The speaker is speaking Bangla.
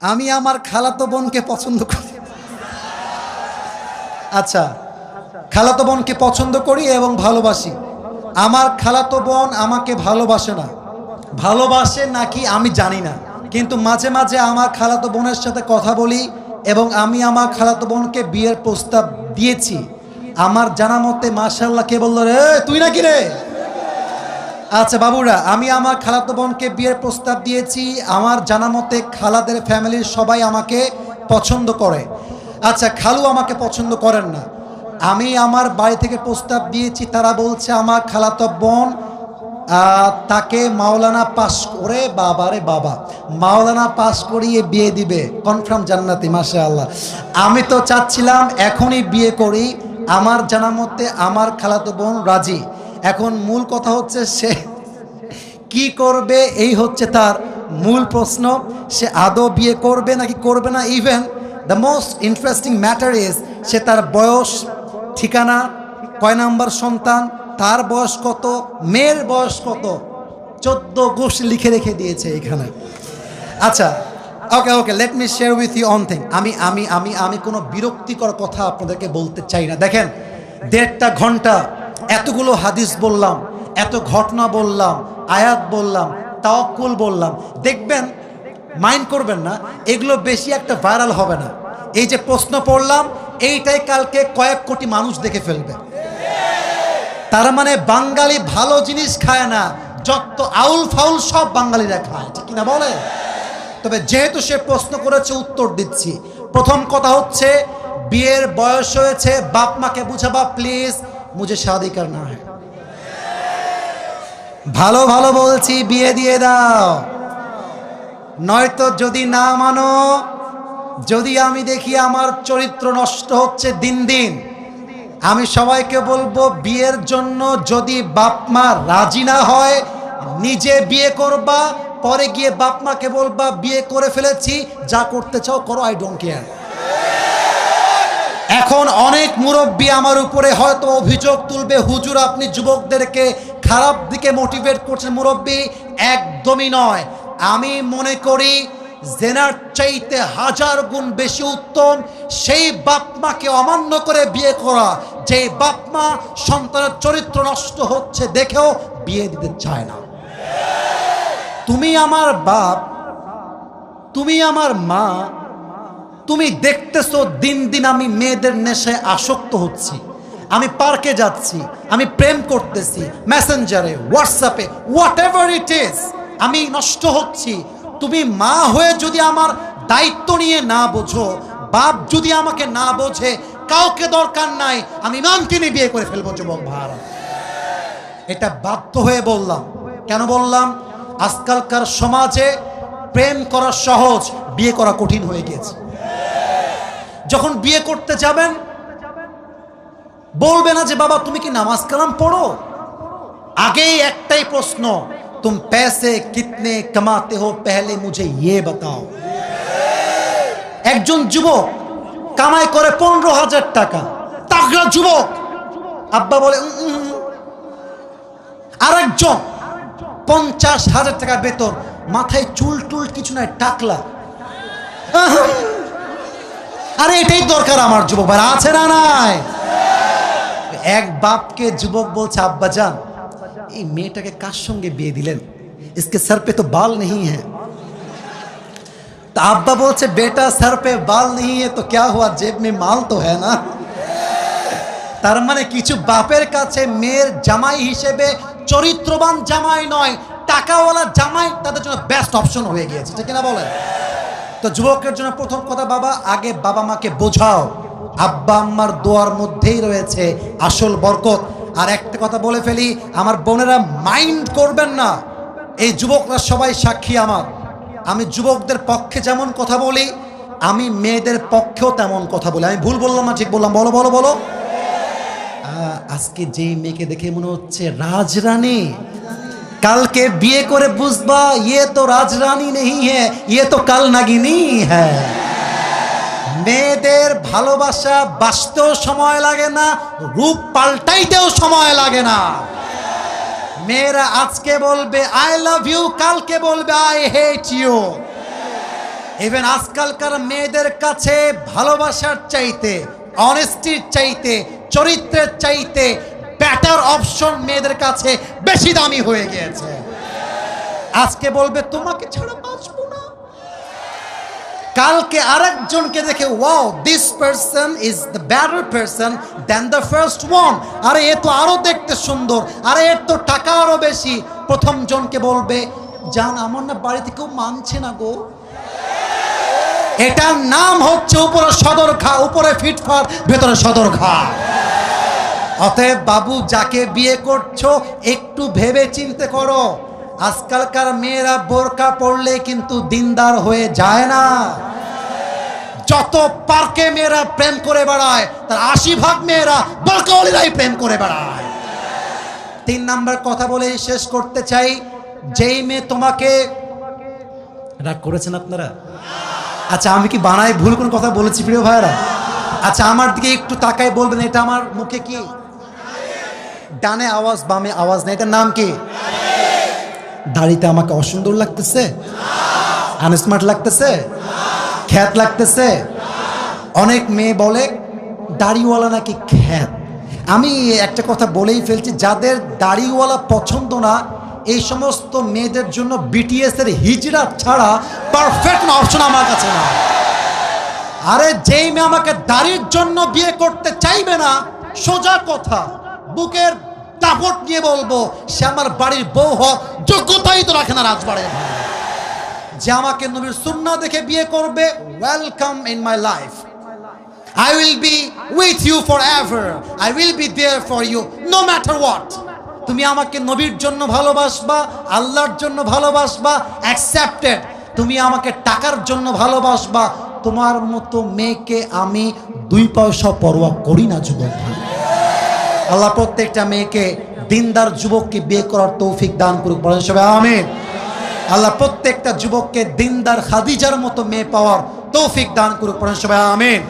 আমি আমার খালাতো বোনকে পছন্দ করি। আচ্ছা, খালাতো বোনকে পছন্দ করি এবং ভালোবাসি। আমার খালাতো বোন আমাকে ভালোবাসে না, ভালোবাসে নাকি আমি জানি না, কিন্তু মাঝে মাঝে আমার খালাতো বোনের সাথে কথা বলি এবং আমি আমার খালাতো বোনকে বিয়ের প্রস্তাব দিয়েছি। আমার জানা মতে মাশাআল্লাহ, কে বলল রে, তুই নাকি রে? আচ্ছা বাবুরা, আমি আমার খালাতো বোনকে বিয়ের প্রস্তাব দিয়েছি। আমার জানা মতে খালাদের ফ্যামিলির সবাই আমাকে পছন্দ করে। আচ্ছা, খালু আমাকে পছন্দ করেন না। আমি আমার বাড়ি থেকে প্রস্তাব দিয়েছি, তারা বলছে আমার খালাতো বোন তাকে মাওলানা পাস করে, বাবারে বাবা, মাওলানা পাস করিয়ে বিয়ে দিবে, কনফার্ম জান্নাতি, মাশাআল্লাহ। আমি তো চাচ্ছিলাম এখনই বিয়ে করি। আমার জানা মতে আমার খালাতো বোন রাজি। এখন মূল কথা হচ্ছে সে কি করবে, এই হচ্ছে তার মূল প্রশ্ন। সে আদৌ বিয়ে করবে নাকি করবে না। Even the most interesting matter is সে তার বয়স, ঠিকানা, কয় নাম্বার সন্তান, তার বয়স কত, মেয়ের বয়স কত, 14 গোষ্ঠী লিখে রেখে দিয়েছে এখানে। আচ্ছা, okay okay, let me share with you on thing. আমি কোনো বিরক্তিকর কথা আপনাদেরকে বলতে চাই না। দেখেন, 1.5 ঘন্টা এতগুলো হাদিস বললাম, এত ঘটনা বললাম, আয়াত বললাম, তাওয়াক্কুল বললাম। দেখবেন, মাইন্ড করবেন না, এগুলো বেশি একটা ভাইরাল হবে না। এই যে প্রশ্ন পড়লাম, এইটাই কালকে কয়েক কোটি মানুষ দেখে ফেলবে। তার মানে বাঙালি ভালো জিনিস খায় না, যত আউল ফাউল সব বাঙালিরা খায়, ঠিক কিনা বলে? তবে যেহেতু সে প্রশ্ন করেছে, উত্তর দিচ্ছি। প্রথম কথা হচ্ছে, বিয়ের বয়স হয়েছে, বাপ মাকে বুঝাবা প্লিজ, মুঝে শাদি করনা है। ভালো ভালো বলছি, বিয়ে দিয়ে দাও। নয়তো যদি না মানো, যদি আমি দেখি আমার চরিত্র নষ্ট হচ্ছে দিন দিন, আমি সবাইকে বলবো বিয়ের জন্য যদি বাপ মা রাজি না হয়, নিজে বিয়ে করবা, পরে গিয়ে বাপ মাকে বলবা বিয়ে করে ফেলেছি, যা করতে চাও করো, আই ডোন্ট কেয়ার। এখন অনেক মুরব্বী আমার উপরে হয়তো অভিযোগ তুলবে, হুজুর আপনি যুবকদেরকে খারাপ দিকে মোটিভেট করছেন। মুরব্বী, একদমই নয়। আমি মনে করি জেনার চাইতে 1000 গুণ বেশি উত্তম সেই বাপ মাকে অমান্য করে বিয়ে করা, যে বাপ মা সন্তানের চরিত্র নষ্ট হচ্ছে দেখেও বিয়ে দিতে চায় না। তুমি আমার বাপ, তুমি আমার মা, তুমি দেখতেছো দিন দিন আমি মেয়েদের নেশায় আসক্ত হচ্ছি, আমি পার্কে যাচ্ছি, আমি প্রেম করতেছি, মেসেঞ্জারে, হোয়াটসঅ্যাপে, হোয়াট এভার ইট ইজ, আমি নষ্ট হচ্ছি। তুমি মা হয়ে যদি আমার দায়িত্ব নিয়ে না বোঝো, বাপ যদি আমাকে না বোঝে, কাউকে দরকার নাই, আমি ইমামকে নিয়ে বিয়ে করে ফেলবো যুবক ভাইরা। এটা বাধ্য হয়ে বললাম। কেন বললাম? আজকালকার সমাজে প্রেম করা সহজ, বিয়ে করা কঠিন হয়ে গিয়েছে। যখন বিয়ে করতে যাবেন, বলবে না যে বাবা তুমি কি নামাজ কালাম পড়ো, আগেই একটাই প্রশ্ন, तुम पैसे कितने कमाते हो पहले मुझे ये बताओ। একজন যুবক কামাই করে 15,000 টাকা, তাগড়া যুবক, আব্বা বলে আরেকজন 50,000 টাকা বেতন, মাথায় চুল টুল কিছু নাই, টাকলা। আরে এটাই দরকার আমার যুবক ভাই, আছে না নাই? এক বাপকে যুবক বলছে, আব্বা জান এই মেয়েটাকে কার সঙ্গে বিয়ে দিলেন, इसके सर पे तो बाल नहीं है। तो अब्बा बोलছে बेटा सर पे बाल नहीं है तो क्या हुआ, जेब में माल तो है ना। তার মানে কিছু বাপের কাছে মেয়ের জামাই হিসেবে চরিত্রবান জামাই নয়, টাকাওয়ালা জামাই তাদের জন্য বেস্ট অপশন হয়ে গিয়েছে, ঠিক না বলেন? তো যুবকের জন্য প্রথম কথা, বাবা আগে বাবা মাকে বোঝাও, আব্বা আম্মার দোয়ার মধ্যেই রয়েছে আসল বরকত। আর একটা কথা বলে ফেলি, আমার বোনেরা মাইন্ড করবেন না, এই যুবকরা সবাই সাক্ষী আমার। আমি যুবকদের পক্ষে যেমন কথা বলি, আমি মেয়েদের পক্ষেও তেমন কথা বলি। আমি ভুল বললাম না ঠিক বললাম? বলো বলো বলো। আজকে যেই মেয়েকে দেখে মনে হচ্ছে রাজরানী, কালকে বিয়ে করে বুঝবা ইয়ে তো রাজরানী নেই হ্যাঁ, ইয়ে তো কাল নাগিনী হ্যাঁ। মেয়েদের ভালোবাসা বাঁচতেও সময় লাগে না, রূপ পাল্টাইতেও সময় লাগে না। মেয়েরা আজকে বলবে আই লাভ ইউ, কালকে বলবে আই হেট ইউ। ইভেন আজকালকার মেয়েদের কাছে ভালোবাসার চাইতে, অনেস্টির চাইতে, চরিত্রের চাইতে বেটার অপশন মেয়েদের কাছে বেশি দামি হয়ে গিয়েছে। আজকে বলবে তোমাকে ছাড়া বাঁচবো না, কালকে আরেকজনকে দেখে wow this person is the better person than the first one, আরে এ তো আরো দেখতে সুন্দর, আরে এর তো টাকা আরো বেশি। প্রথম জনকে বলবে জান আমার না বাড়িতে কেউ মানছে না গো। এটার নাম হচ্ছে উপরে সদর ঘা, উপরে ফিটফাট ভেতরে সদর ঘা। অতএব বাবু যাকে বিয়ে করছো একটু ভেবে চিন্তে করো। আজকালকার মেয়েরা বোরকা পরলে কিন্তু দিনদার হয়ে যায় না। যত পার্কে মেয়েরা প্রেম করে বেড়ায় তার 80% মেয়েরা বোরকাওয়ালিরাই প্রেম করে বেড়ায়। 3 নাম্বার কথা বলে শেষ করতে চাই, যেই মেয়ে তোমাকে, রাগ করেছেন আপনারা? আচ্ছা আমি কি বানাই ভুল কোন কথা বলেছি প্রিয় ভাইরা? আচ্ছা আমার দিকে একটু তাকাই বলবেন এটা আমার মুখে কি? ডানে আওয়াজ বামে আওয়াজ নেই, এটার নাম কি? দাড়িতে আমাকে অসুন্দর লাগতেছে, আনস্মার্ট লাগতেছে, খ্যাত লাগতেছে। অনেক মেয়ে বলে দাড়িওয়ালা নাকি খ্যাত। আমি একটা কথা বলেই ফেলছি, যাদের দাড়িওয়ালা পছন্দ না এই সমস্ত মেয়েদের জন্য বিটিএস এর হিজড়া ছাড়া পারফেক্ট অপশন আমার কাছে না। আরে যেই মেয়ে আমাকে দাড়ির জন্য বিয়ে করতে চাইবে না, সোজা কথা বুকের দাপট নিয়ে বলবো সে আমার বাড়ির বউ হওয়ার যোগ্যতাই তো রাখে না রাজবাড়ির। যে আমাকে নবীর সুন্নাহ দেখে বিয়ে করবে, welcome in my life, I will be with you forever, I will be there for you no matter what. তুমি আমাকে নবীর জন্য ভালোবাসবা, আল্লাহর জন্য ভালোবাসবা, অ্যাকসেপ্টেড। তুমি আমাকে টাকার জন্য ভালোবাসবা, তোমার মতো মেয়েকে আমি 2 পয়সা পরোয়া করি না যুবক। আল্লাহ প্রত্যেকটা মেয়েকে দিনদার যুবককে বিয়ে করার তৌফিক দান করুক, বলেন সবাই আমিন। আল্লাহ প্রত্যেকটা যুবককে দিনদার খাদিজার মতো মেয়ে পাওয়ার তৌফিক দান করুক, বলেন সবাই আমিন।